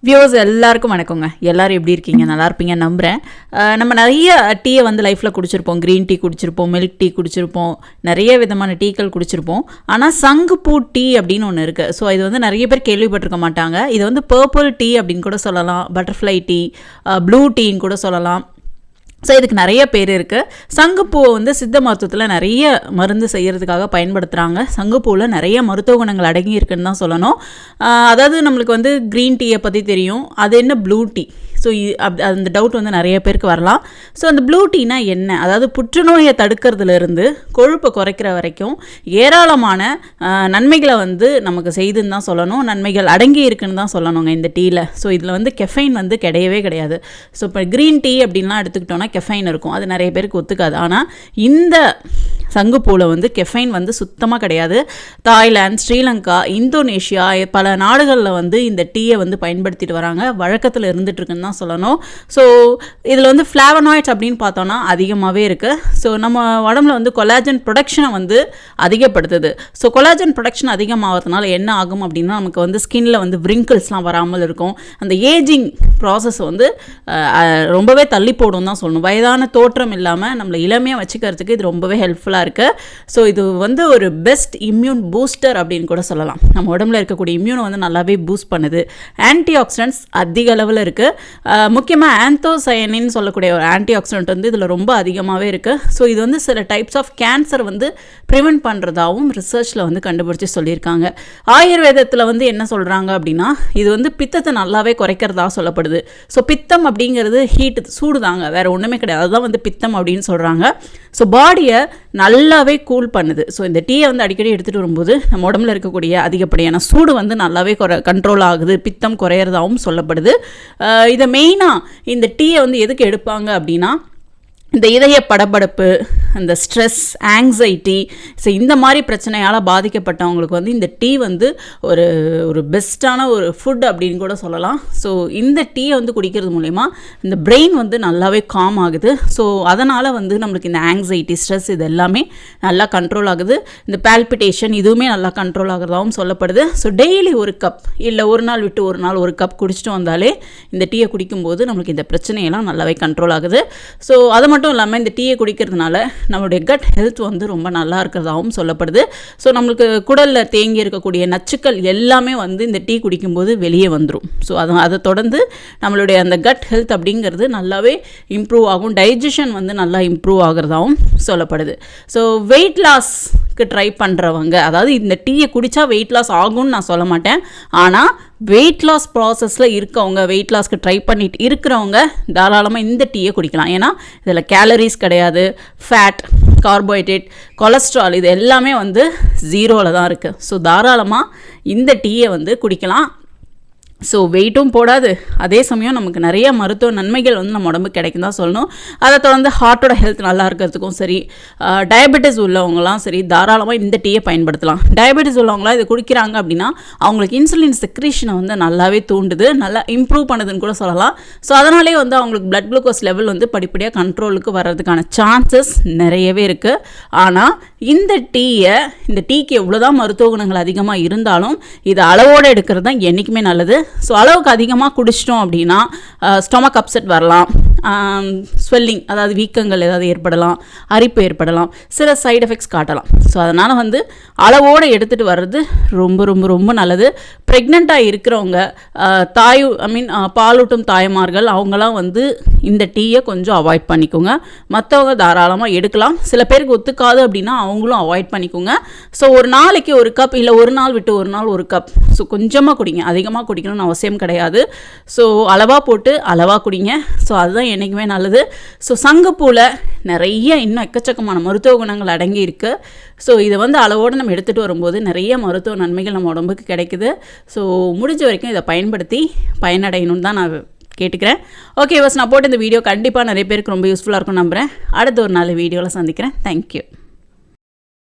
Viewers எல்லாருக்கும் வணக்கங்க. எல்லாரும் எப்படி இருக்கீங்க? நல்லா இருப்பீங்க நம்புகிறேன். நம்ம நிறைய டீயை வந்து லைஃப்பில் குடிச்சிருப்போம். க்ரீன் டீ குடிச்சிருப்போம், மில்க் டீ குடிச்சிருப்போம், நிறைய விதமான டீக்கள் குடிச்சிருப்போம். ஆனால் சங்குப்பூ டீ அப்படின்னு ஒன்று இருக்குது. ஸோ இது வந்து நிறைய பேர் கேள்விப்பட்டிருக்க மாட்டாங்க. இது வந்து பர்பிள் டீ அப்படின்னு கூட சொல்லலாம், பட்டர்ஃப்ளை டீ, ப்ளூ டீன்னு கூட சொல்லலாம். ஸோ இதுக்கு நிறைய பேர் இருக்குது. சங்குப்பூவை வந்து சித்த மருத்துவத்தில் நிறைய மருந்து செய்கிறதுக்காக பயன்படுத்துகிறாங்க. சங்குப்பூவில் நிறைய மருத்துவ குணங்கள் அடங்கி இருக்குன்னு தான் சொல்லணும். அதாவது நம்மளுக்கு வந்து க்ரீன் டீயை பற்றி தெரியும், அது என்ன ப்ளூ டீ. ஸோ அந்த டவுட் வந்து நிறைய பேருக்கு வரலாம். ஸோ அந்த ப்ளூ டீனா என்ன? அதாவது புற்றுநோயை தடுக்கிறதுலேருந்து கொழுப்பை குறைக்கிற வரைக்கும் ஏராளமான நன்மைகளை வந்து நமக்கு செய்துன்னு தான் சொல்லணும். நன்மைகள் அடங்கி இருக்குன்னு தான் சொல்லணுங்க இந்த டீயில். ஸோ இதில் வந்து கெஃபைன் வந்து கிடையவே கிடையாது. ஸோ இப்போ க்ரீன் டீ அப்படின்லாம் எடுத்துக்கிட்டோன்னா கெஃபைன் இருக்கும், அது நிறைய பேருக்கு ஒத்துக்காது. ஆனால் இந்த சங்குப்பூவில் வந்து கெஃபைன் வந்து சுத்தமாக கிடையாது. தாய்லாந்து, ஸ்ரீலங்கா, இந்தோனேஷியா பல நாடுகளில் வந்து இந்த டீயை வந்து பயன்படுத்திட்டு வராங்க, வழக்கத்தில் இருந்துகிட்ருக்குன்னு தான் சொல்லணும். ஸோ இதில் வந்து ஃப்ளாவனாய்ட்ஸ் அப்படின்னு பார்த்தோன்னா அதிகமாகவே இருக்குது. ஸோ நம்ம உடம்புல வந்து கொலாஜன் ப்ரொடக்ஷனை வந்து அதிகப்படுத்துது. ஸோ கொலாஜன் ப்ரொடக்ஷன் அதிகமாகிறதுனால என்ன ஆகும் அப்படின்னா நமக்கு வந்து ஸ்கின்ல வந்து விரிங்கிள்ஸ்லாம் வராமல் இருக்கும். அந்த ஏஜிங் ப்ராசஸ் வந்து ரொம்பவே தள்ளி போடும் தான் சொல்லணும். வயதான தோற்றம் இல்லாமல் நம்மளை இளமையாக வச்சுக்கிறதுக்கு இது ரொம்பவே ஹெல்ப்ஃபுல்லாக இருக்குது. ஸோ இது வந்து ஒரு பெஸ்ட் இம்யூன் பூஸ்டர் அப்படின்னு கூட சொல்லலாம். நம்ம உடம்புல இருக்கக்கூடிய இம்யூனை வந்து நல்லாவே பூஸ்ட் பண்ணுது. ஆன்டி ஆக்சிடென்ட்ஸ் அதிக அளவில் இருக்குது. முக்கியமாக ஆந்தோசயனின்னு சொல்லக்கூடிய ஒரு ஆன்டி ஆக்சிடென்ட் வந்து இதில் ரொம்ப அதிகமாகவே இருக்குது. ஸோ இது வந்து சில டைப்ஸ் ஆஃப் கேன்சர் வந்து ப்ரிவென்ட் பண்ணுறதாகவும் ரிசர்ச்சில் வந்து கண்டுபிடிச்சி சொல்லியிருக்காங்க. ஆயுர்வேதத்தில் வந்து என்ன சொல்கிறாங்க அப்படின்னா இது வந்து பித்தத்தை நல்லாவே குறைக்கிறதா சொல்லப்படுது. ஸோ பித்தம் அப்படிங்கிறது ஹீட்டு, சூடு தாங்க, வேறு ஒன்றுமே கிடையாது. அதுதான் வந்து பித்தம் அப்படின்னு சொல்கிறாங்க. ஸோ பாடியை நல்லாவே கூல் பண்ணுது. ஸோ இந்த டீயை வந்து அடிக்கடி எடுத்துகிட்டு வரும்போது நம்ம உடம்புல இருக்கக்கூடிய அதிகப்படியான சூடு வந்து நல்லாவே கண்ட்ரோல் ஆகுது, பித்தம் குறையிறதாகவும் சொல்லப்படுது. இதை மெயினாக இந்த டீயை வந்து எதுக்கு எடுப்பாங்க அப்படின்னா இந்த இதய படபடப்பு, அந்த ஸ்ட்ரெஸ், ஆங்ஸைட்டி, ஸோ இந்த மாதிரி பிரச்சனையால் பாதிக்கப்பட்டவங்களுக்கு வந்து இந்த டீ வந்து ஒரு பெஸ்ட்டான ஒரு ஃபுட் அப்படின்னு கூட சொல்லலாம். ஸோ இந்த டீயை வந்து குடிக்கிறது மூலமா இந்த பிரெயின் வந்து நல்லாவே காம் ஆகுது. ஸோ அதனால் வந்து நம்மளுக்கு இந்த ஆங்ஸைட்டி, ஸ்ட்ரெஸ் இது எல்லாமே நல்லா கண்ட்ரோல் ஆகுது. இந்த பால்பிட்டேஷன் இதுவுமே நல்லா கண்ட்ரோல் ஆகிறதாகவும் சொல்லப்படுது. ஸோ டெய்லி ஒரு கப் இல்லை ஒரு நாள் விட்டு ஒரு நாள் ஒரு கப் குடிச்சிட்டு வந்தாலே இந்த டீயை குடிக்கும்போது நம்மளுக்கு இந்த பிரச்சனையெல்லாம் நல்லாவே கண்ட்ரோல் ஆகுது. ஸோ அதை மட்டும் இல்லாமல் இந்த டீயை குடிக்கிறதுனால நம்மளுடைய கட் ஹெல்த் வந்து ரொம்ப நல்லா இருக்கிறதாகவும் சொல்லப்படுது. ஸோ நம்மளுக்கு குடலில் தேங்கி இருக்கக்கூடிய நச்சுக்கள் எல்லாமே வந்து இந்த டீ குடிக்கும்போது வெளியே வந்துடும். ஸோ அதை தொடர்ந்து நம்மளுடைய அந்த கட் ஹெல்த் அப்படிங்கிறது நல்லாவே இம்ப்ரூவ் ஆகும். டைஜஷன் வந்து நல்லா இம்ப்ரூவ் ஆகிறதாகவும் சொல்லப்படுது. ஸோ வெயிட் லாஸ்க்கு ட்ரை பண்ணுறவங்க, அதாவது இந்த டீயை குடித்தா வெயிட் லாஸ் ஆகும்னு நான் சொல்ல மாட்டேன், ஆனால் வெயிட் லாஸ் ப்ராசஸில் இருக்கவங்க, வெயிட் லாஸ்க்கு ட்ரை பண்ணிட்டு இருக்கிறவங்க தாராளமாக இந்த டீயை குடிக்கலாம். ஏன்னா இதில் கேலரிஸ் கிடையாது, ஃபேட், கார்போஹைட்ரேட், கொலஸ்ட்ரால் இது எல்லாமே வந்து ஜீரோவில் தான் இருக்குது. ஸோ தாராளமாக இந்த டீயை வந்து குடிக்கலாம். ஸோ வெயிட்டும் போடாது, அதே சமயம் நமக்கு நிறைய மருத்துவ நன்மைகள் வந்து நம்ம உடம்புக்கு கிடைக்கும் தான் சொல்லணும். அதை தொடர்ந்து ஹார்ட்டோட ஹெல்த் நல்லா இருக்கிறதுக்கும் சரி, டயபெட்டிஸ் உள்ளவங்களாம் சரி தாராளமாக இந்த டீயை பயன்படுத்தலாம். டயபெட்டிஸ் உள்ளவங்களாம் இது குடிக்கிறாங்க அப்படின்னா அவங்களுக்கு இன்சுலின் செக்ரீஷனை வந்து நல்லாவே தூண்டுது, நல்லா இம்ப்ரூவ் பண்ணுதுன்னு கூட சொல்லலாம். ஸோ அதனாலே வந்து அவங்களுக்கு பிளட் குளுக்கோஸ் லெவல் வந்து படிப்படியாக கண்ட்ரோலுக்கு வர்றதுக்கான சான்சஸ் நிறையவே இருக்குது. ஆனால் இந்த டீக்கு எவ்வளோதான் மருத்துவ குணங்கள் அதிகமாக இருந்தாலும் இது அளவோடு எடுக்கிறது தான் என்றைக்குமே நல்லது. ஸோ அளவுக்கு அதிகமாக குடிச்சிட்டோம் அப்படின்னா ஸ்டொமக் அப்செட் வரலாம், ஸ்வெல்லிங் அதாவது வீக்கங்கள் ஏதாவது ஏற்படலாம், அரிப்பு ஏற்படலாம், சில சைடு எஃபெக்ட்ஸ் காட்டலாம். ஸோ அதனால் வந்து அளவோடு எடுத்துகிட்டு வர்றது ரொம்ப ரொம்ப ரொம்ப நல்லது. ப்ரெக்னெண்ட்டாக இருக்கிறவங்க, பாலூட்டும் தாய்மார்கள் அவங்களாம் வந்து இந்த டீயை கொஞ்சம் அவாய்ட் பண்ணிக்கோங்க. மற்றவங்க தாராளமாக எடுக்கலாம். சில பேருக்கு ஒத்துக்காது அப்படின்னா அவங்களும் அவாய்ட் பண்ணிக்கோங்க. ஸோ ஒரு நாளைக்கு ஒரு கப் இல்லை ஒரு நாள் விட்டு ஒரு நாள் ஒரு கப், ஸோ கொஞ்சமாக குடிங்க, அதிகமாக குடிக்கணும்னு அவசியம் கிடையாது. ஸோ அளவாக போட்டு அளவாக குடிங்க. ஸோ அதுதான் என்றைக்குமே நல்லது. ஸோ சங்குப்பூவில் நிறைய இன்னும் எக்கச்சக்கமான மருத்துவ குணங்கள் அடங்கி இருக்குது. ஸோ இதை வந்து அளவோடு நம்ம எடுத்துகிட்டு வரும்போது நிறைய மருத்துவ நன்மைகள் நம்ம உடம்புக்கு கிடைக்குது. ஸோ முடிஞ்ச வரைக்கும் இதை பயன்படுத்தி பயனடையணும்னு தான் நான் கேட்டுக்கிறேன். ஓகே, நான் போட்டு இந்த வீடியோ கண்டிப்பாக நிறைய பேருக்கு ரொம்ப யூஸ்ஃபுல்லாக இருக்கும்னு நம்புகிறேன். அடுத்த ஒரு நாள் வீடியோவில் சந்திக்கிறேன். தேங்க்யூ.